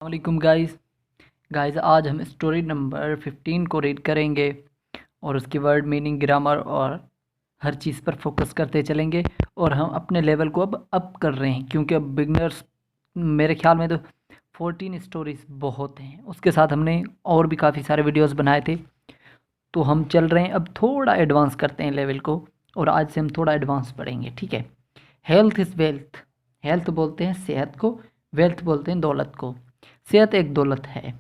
वालेकुम गाइस आज हम स्टोरी नंबर 15 को रीड करेंगे और उसकी वर्ड मीनिंग ग्रामर और हर चीज़ पर फोकस करते चलेंगे। और हम अपने लेवल को अब अप कर रहे हैं क्योंकि अब बिगनर्स मेरे ख्याल में तो 14 स्टोरीज बहुत हैं। उसके साथ हमने और भी काफ़ी सारे वीडियोस बनाए थे, तो हम चल रहे हैं अब थोड़ा एडवांस करते हैं लेवल को। और आज से हम थोड़ा एडवांस पढ़ेंगे, ठीक है। Health is wealth. हेल्थ बोलते हैं सेहत को, वेल्थ बोलते हैं दौलत को। सेहत एक दौलत है।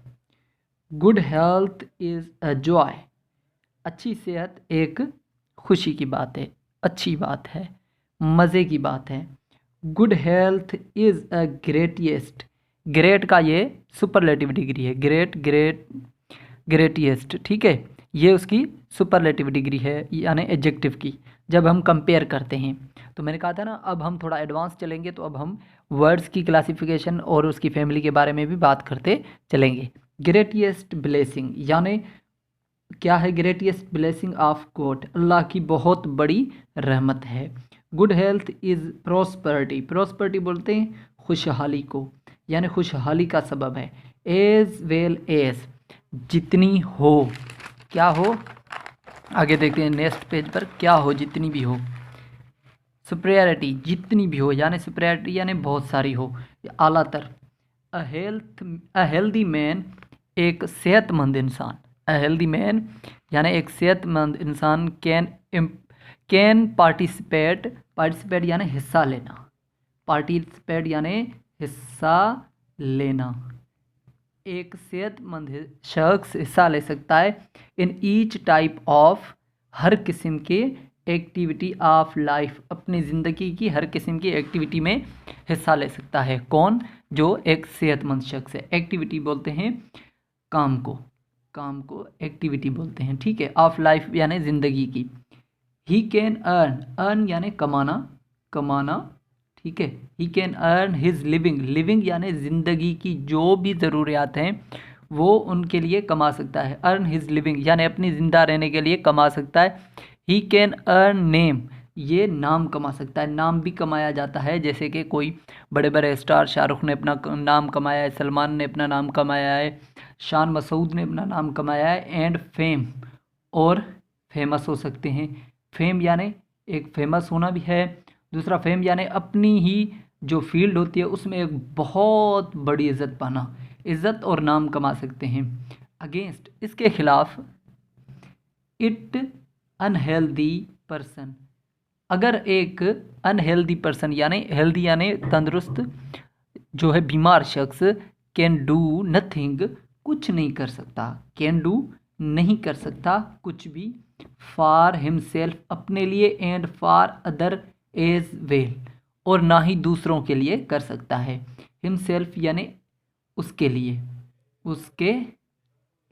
Good health is a joy. अच्छी सेहत एक खुशी की बात है, अच्छी बात है, मज़े की बात है। Good health is a greatest. Great का ये सुपरलेटिव डिग्री है, ग्रेटिएस्ट, ठीक है। ये उसकी सुपरलेटिव डिग्री है, यानी एडजेक्टिव की, जब हम कंपेयर करते हैं। तो मैंने कहा था ना, अब हम थोड़ा एडवांस चलेंगे, तो अब हम वर्ड्स की क्लासिफिकेशन और उसकी फैमिली के बारे में भी बात करते चलेंगे। ग्रेटिएस्ट ब्लेसिंग यानी क्या है? ग्रेटिएस्ट ब्लेसिंग ऑफ गॉड, अल्लाह की बहुत बड़ी रहमत है। Good health is prosperity. Prosperity बोलते हैं खुशहाली को, यानी खुशहाली का सबब है। एज वेल एज, जितनी हो, क्या हो, आगे देखते हैं नेक्स्ट पेज पर, क्या हो, जितनी भी हो। सुपीरियरिटी, जितनी भी हो, यानी सुपीरियरिटी यानी बहुत सारी हो, आलातर। अ हेल्दी मैन, एक सेहतमंद इंसान। अ हेल्दी मैन यानी एक सेहतमंद इंसान कैन पार्टिसिपेट यानी हिस्सा लेना। पार्टिसिपेट यानी हिस्सा लेना। एक सेहतमंद शख्स हिस्सा ले सकता है इन ईच टाइप ऑफ, हर किस्म के एक्टिविटी ऑफ लाइफ, अपनी ज़िंदगी की हर किस्म की एक्टिविटी में हिस्सा ले सकता है। कौन? जो एक सेहतमंद शख्स है। एक्टिविटी बोलते हैं काम को, काम को एक्टिविटी बोलते हैं, ठीक है। ऑफ लाइफ यानी ज़िंदगी की। ही कैन अर्न, अर्न यानी कमाना, कमाना, ठीक है। He can earn his living, living यानी ज़िंदगी की जो भी ज़रूरियात हैं वो उनके लिए कमा सकता है। अर्न हिज लिविंग यानी अपनी ज़िंदा रहने के लिए कमा सकता है। ही कैन अर्न नेम, ये नाम कमा सकता है। नाम भी कमाया जाता है, जैसे कि कोई बड़े बड़े स्टार, शाहरुख ने अपना नाम कमाया है, सलमान ने अपना नाम कमाया है, शान मसूद ने अपना नाम कमाया है। एंड फेम, और फेमस हो सकते हैं। फेम यानी एक फेमस होना भी है। दूसरा फेम यानी अपनी ही जो फील्ड होती है उसमें एक बहुत बड़ी इज़्ज़त पाना, इज़्ज़त और नाम कमा सकते हैं। अगेंस्ट, इसके खिलाफ। इट अनहेल्दी पर्सन, अगर एक अनहेल्दी पर्सन यानी हेल्दी यानी तंदुरुस्त जो है बीमार शख्स, कैन डू नथिंग, कुछ नहीं कर सकता, कैन डू नहीं कर सकता कुछ भी, फॉर हिमसेल्फ अपने लिए, and for other as well, और ना ही दूसरों के लिए कर सकता है। हिमसेल्फ यानी उसके लिए, उसके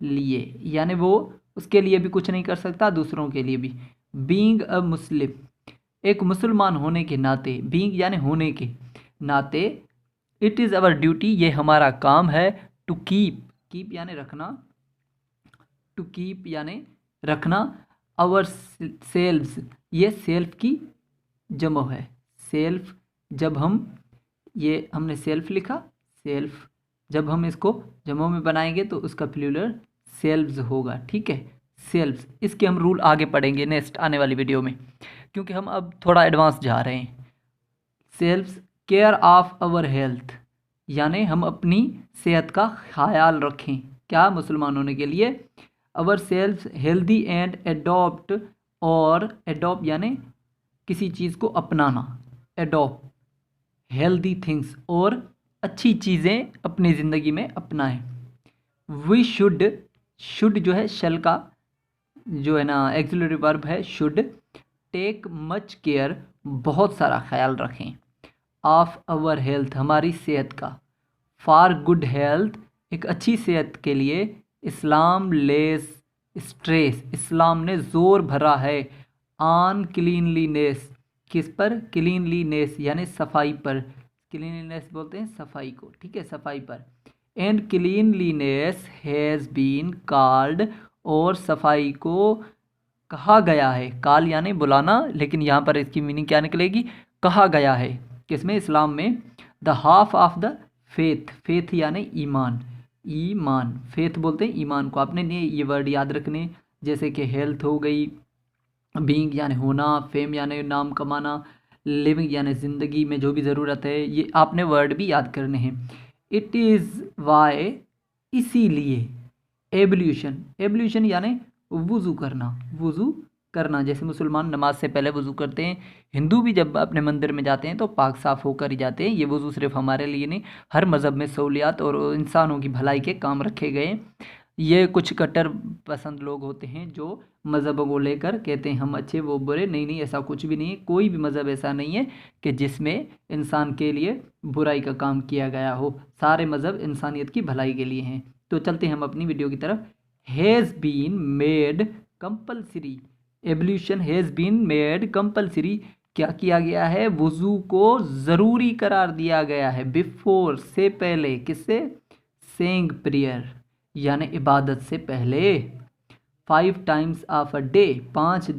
लिए यानी वो उसके लिए भी कुछ नहीं कर सकता, दूसरों के लिए भी। बीइंग अ मुस्लिम, एक मुसलमान होने के नाते, बीइंग यानी होने के नाते, इट इज़ अवर ड्यूटी, ये हमारा काम है, टू कीप, कीप यानी रखना, टू कीप यानी रखना, आवर सेल्व्स, ये सेल्फ की जमो है। सेल्फ, जब हम ये हमने सेल्फ लिखा, सेल्फ, जब हम इसको जमो में बनाएंगे तो उसका प्लूरल सेल्व्स होगा, ठीक है। सेल्व्स, इसके हम रूल आगे पढ़ेंगे नेक्स्ट आने वाली वीडियो में, क्योंकि हम अब थोड़ा एडवांस जा रहे हैं। Selves care of our health, यानी हम अपनी सेहत का ख्याल रखें, क्या? मुसलमान होने के लिए। Our selves healthy and adopt, और एडॉप्ट यानी किसी चीज़ को अपनाना, एडॉप्ट हेल्दी थिंग्स, और अच्छी चीज़ें अपनी ज़िंदगी में अपनाएं। वी शुड, शुड जो है शल का जो है ना एक्सिलरी वर्ब है, शुड। टेक मच केयर, बहुत सारा ख्याल रखें। ऑफ आवर हेल्थ, हमारी सेहत का। फॉर गुड हेल्थ, एक अच्छी सेहत के लिए। इस्लाम लेस स्ट्रेस, इस्लाम ने ज़ोर भरा है ऑन क्लीनलीनेस, किस पर? क्लीनलीनेस यानी सफाई पर। क्लीनलीनेस बोलते हैं सफाई को, ठीक है, सफाई पर। And cleanliness has been called, और सफाई को कहा गया है। काल यानी बुलाना, लेकिन यहाँ पर इसकी मीनिंग क्या निकलेगी? कहा गया है, किसमें? इस्लाम में। The half of the faith, faith यानी ईमान, ईमान, फेथ बोलते हैं ईमान को। आपने ये वर्ड याद रखने, जैसे कि हेल्थ हो गई, बीइंग यानी होना, फेम यानी नाम कमाना, लिविंग यानी ज़िंदगी में जो भी ज़रूरत है, ये आपने वर्ड भी याद करने हैं। इट इज़ वाई, इसीलिए। एवल्यूशन, एवल्यूशन यानी वुज़ू करना, वुज़ू करना, जैसे मुसलमान नमाज से पहले वुज़ू करते हैं, हिंदू भी जब अपने मंदिर में जाते हैं तो पाक साफ़ होकर ही जाते हैं। ये वुज़ू सिर्फ हमारे लिए नहीं, हर मज़हब में सहूलियात और इंसानों की भलाई के काम रखे गए। ये कुछ कट्टर पसंद लोग होते हैं जो मज़हबों को लेकर कहते हैं हम अच्छे वो बुरे, नहीं नहीं, ऐसा कुछ भी नहीं है। कोई भी मज़हब ऐसा नहीं है कि जिसमें इंसान के लिए बुराई का काम किया गया हो, सारे मज़हब इंसानियत की भलाई के लिए हैं। तो चलते हैं हम अपनी वीडियो की तरफ। Has been made compulsory, evolution has been made compulsory, क्या किया गया है? वुज़ू को ज़रूरी करार दिया गया है। बिफोर, से पहले, किससे? सेइंग प्रेयर यानी इबादत से पहले। 5 times of a day, 5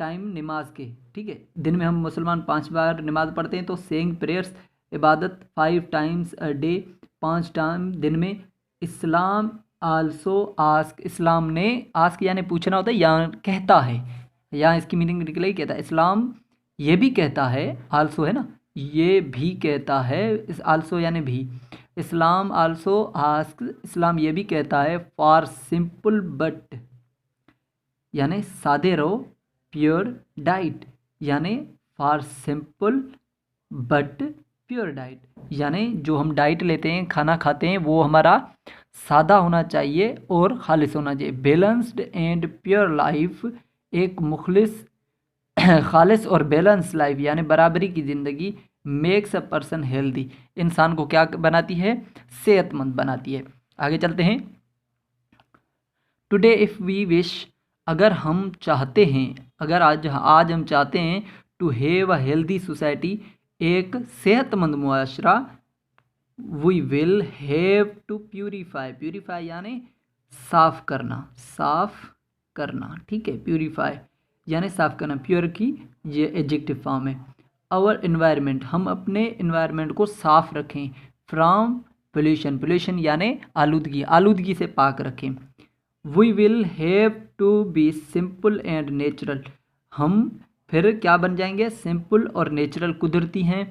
time नमाज के, ठीक है, दिन में हम मुसलमान 5 बार नमाज पढ़ते हैं, तो सेइंग प्रेयर्स, इबादत 5 टाइम्स अ डे, 5 टाइम दिन में। इस्लाम आल्सो आस्क, इस्लाम ने, आस्क यानी पूछना होता है, या कहता है, या इसकी मीनिंग निकले ही कहता है। इस्लाम ये भी कहता है, आल्सो है ना, ये भी कहता है, इस आल्सो यानी भी। इस्लाम आल्सो आस्क, इस्लाम ये भी कहता है, फॉर सिंपल बट यानी सादे रहो, प्योर डाइट यानी for simple but pure diet, यानी जो हम डाइट लेते हैं, खाना खाते हैं, वो हमारा सादा होना चाहिए और खालिस होना चाहिए। बैलेंस्ड एंड प्योर लाइफ, एक मुखलिस खालिस और बैलेंस लाइफ यानी बराबरी की ज़िंदगी मेक्स अ पर्सन हेल्दी, इंसान को क्या बनाती है? सेहतमंद बनाती है। आगे चलते हैं। टुडे इफ़ वी विश, अगर हम चाहते हैं, अगर आज हम चाहते हैं, to have a healthy society, एक सेहतमंद मुआशरा, we will have to purify, purify यानी साफ़ करना, साफ़ करना, ठीक है, प्यूरीफाई यानी साफ़ करना, प्योर की ये एडजेक्टिव फॉर्म है। आवर इन्वायरमेंट, हम अपने इन्वायरमेंट को साफ़ रखें, फ्रॉम पोल्यूशन, पोल्यूशन यानी आलूदगी, आलूदगी से पाक रखें। We will have to be simple and natural, हम फिर क्या बन जाएंगे? सिंपल और नेचुरल, कुदरती हैं।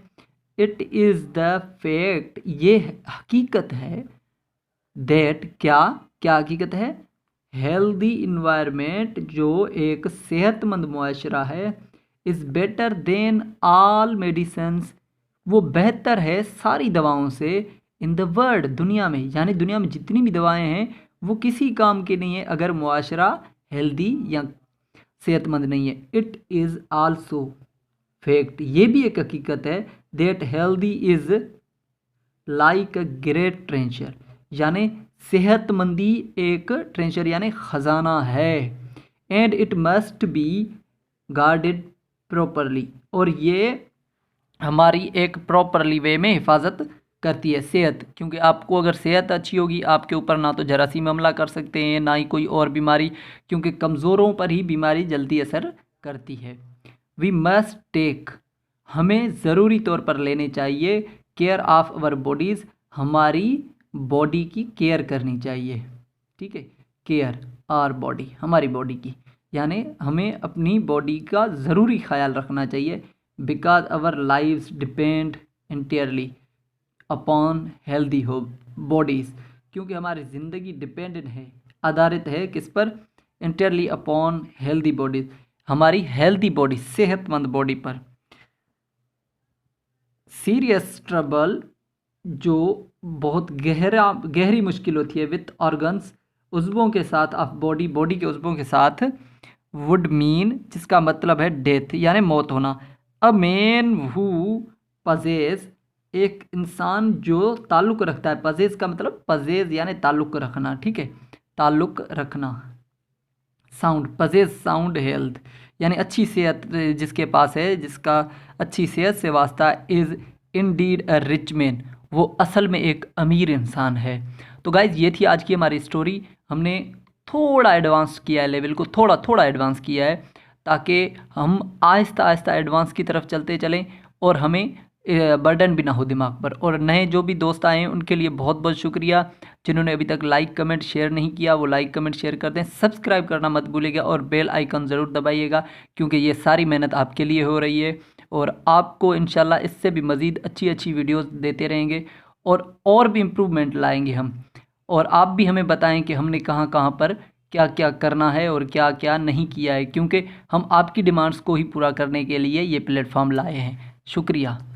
इट इज़ द फैक्ट, ये हकीकत है, दैट, क्या क्या हकीकत है? हेल्दी इन्वायरमेंट, जो एक सेहतमंद मुआशरा है, is better than all medicines, वो बेहतर है सारी दवाओं से, इन द वर्ल्ड, दुनिया में, यानी दुनिया में जितनी भी दवाएं हैं वो किसी काम के नहीं है अगर मुआशरा हेल्दी या सेहतमंद नहीं है। इट इज़ आल्सो फैक्ट, ये भी एक हकीकत है, that healthy is like a great treasure, यानी सेहतमंदी एक ट्रेजर यानी ख़जाना है। And it must be guarded properly, और ये हमारी एक प्रॉपरली वे में हिफाजत करती है सेहत, क्योंकि आपको अगर सेहत अच्छी होगी, आपके ऊपर ना तो जरासीम हमला कर सकते हैं, ना ही कोई और बीमारी, क्योंकि कमज़ोरों पर ही बीमारी जल्दी असर करती है। वी मस्ट टेक, हमें ज़रूरी तौर पर लेने चाहिए, केयर ऑफ़ अवर बॉडीज़, हमारी बॉडी की केयर करनी चाहिए, ठीक है, केयर आवर बॉडी, हमारी बॉडी की, यानी हमें अपनी बॉडी का ज़रूरी ख्याल रखना चाहिए। Because our lives depend entirely upon healthy हो बॉडीज़, क्योंकि हमारी ज़िंदगी डिपेंडेंट है, आधारित है किस पर? इंटायरली अपॉन हेल्दी बॉडीज़, हमारी हेल्दी बॉडी, सेहतमंद बॉडी पर। सीरियस ट्रबल, जो बहुत गहरी मुश्किल होती है, विथ ऑर्गन्स, उज़्वों के साथ, ऑफ बॉडी, बॉडी के उज़्वों के साथ, वुड मीन, जिसका मतलब है डेथ यानी मौत होना। अ मैन हु पजेज, एक इंसान जो ताल्लुक़ रखता है, पजेज का मतलब पजेज यानी ताल्लुक़ रखना, ठीक है, ताल्लुक़ रखना। साउंड, पजेज साउंड हेल्थ यानी अच्छी सेहत जिसके पास है, जिसका अच्छी सेहत से वास्ता, is indeed a rich man, वो असल में एक अमीर इंसान है। तो गाइज़ ये थी आज की हमारी स्टोरी। हमने थोड़ा एडवांस किया है, लेवल को थोड़ा थोड़ा एडवांस किया है, ताकि हम आहिस्ता आहिस्ता एडवांस की तरफ चलते चलें और हमें बर्डन भी ना हो दिमाग पर। और नए जो भी दोस्त आए हैं उनके लिए बहुत बहुत शुक्रिया। जिन्होंने अभी तक लाइक कमेंट शेयर नहीं किया वो लाइक कमेंट शेयर कर दें, सब्सक्राइब करना मत भूलिएगा और बेल आइकन ज़रूर दबाइएगा, क्योंकि ये सारी मेहनत आपके लिए हो रही है और आपको इंशाल्लाह इससे भी मज़ीद अच्छी अच्छी वीडियोस देते रहेंगे और भी इम्प्रूवमेंट लाएंगे हम। और आप भी हमें बताएं कि हमने कहाँ कहाँ पर क्या क्या करना है और क्या क्या नहीं किया है, क्योंकि हम आपकी डिमांड्स को ही पूरा करने के लिए ये प्लेटफॉर्म लाए हैं। शुक्रिया।